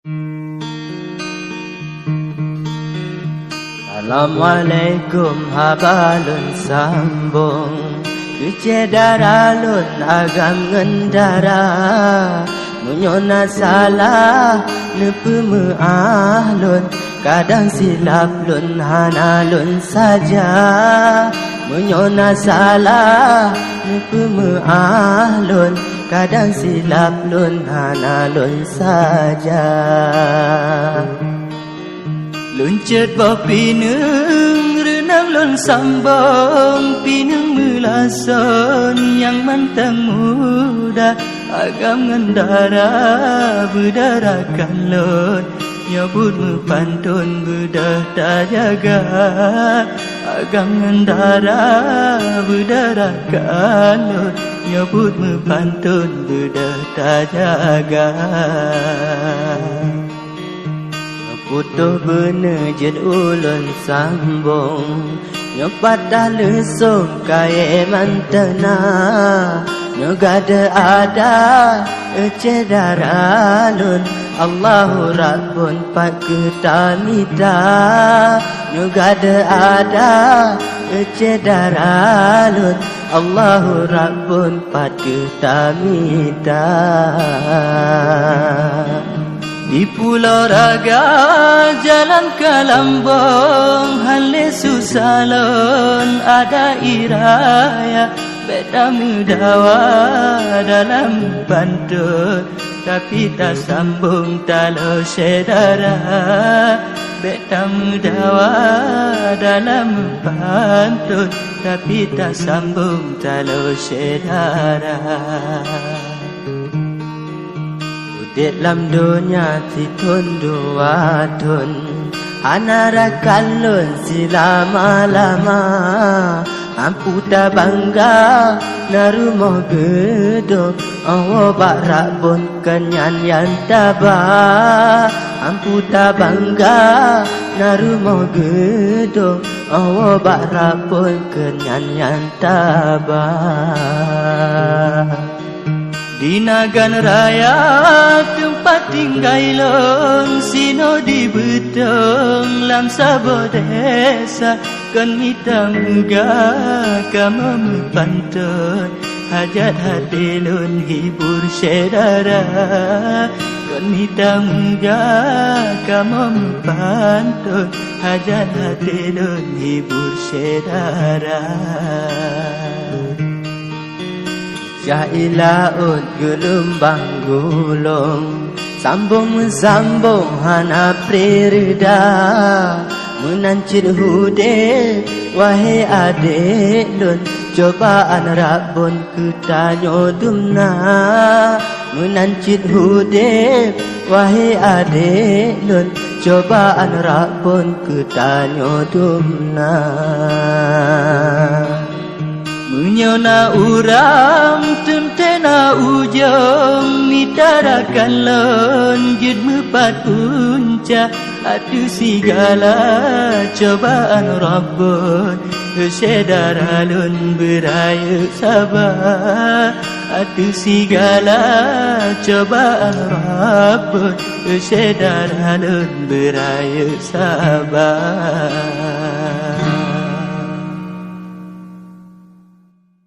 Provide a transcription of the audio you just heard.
Assalamualaikum habalun sambung Kecedaralun agam ngendara Munyona salah nepemaahlun Kadang silap lun hanalun saja Munyona salah nepemaahlun Kadang silap lun hanalun saja Luncet bawa pineng, renang lon sambung Pineng melason yang mantang muda Agam ngendara berdarakan lon Nyabut mepantun bedah tak jaga Agam ngendara berdarakan lon Nyabut mepantun bedah tak jaga Putuh bener jen ulun sambung Nyopat dah lesung kaya mantena Nyogada ada cedaralun Allahu Rabbun pak ketamita Nyogada ada cedaralun Allahu Rabbun pak ketamita Di Pulau Raga jalan ke Lambung Hale susalon ada iraya Beda mudawa dalam pantun Tapi tak sambung talo sedara Beda mudawa dalam pantun Tapi tak sambung talo sedara Dalam dunia titun dua tun Anara kalun selama-lama Ampu tak bangga narumoh gedung Awo barak pun kenyan yang tabah Ampu tak bangga narumoh gedung Awo barak pun kenyan yang tabah Di Nagan Raya tempat tinggal long Sino di betong lam sabo desa Kan hitam muga kama mepantun Hajat hati lun hibur sedara Kan hitam muga kama mepantun Hajat hati lun hibur sedara Jailaut gelombang gulung Sambung-sambung hana prerida Menancir hude wahai adik lun Cobaan Rabbun ketanyo dumna Menancir hude wahai adik lun Cobaan Rabbun ketanyo dumna Munyona uram tentena ujung Mitarakan lon jud mepat punca Adu segala cobaan Rabbun Sedara lon beraya sabar Adu segala cobaan Rabbun Sedara lon beraya sabar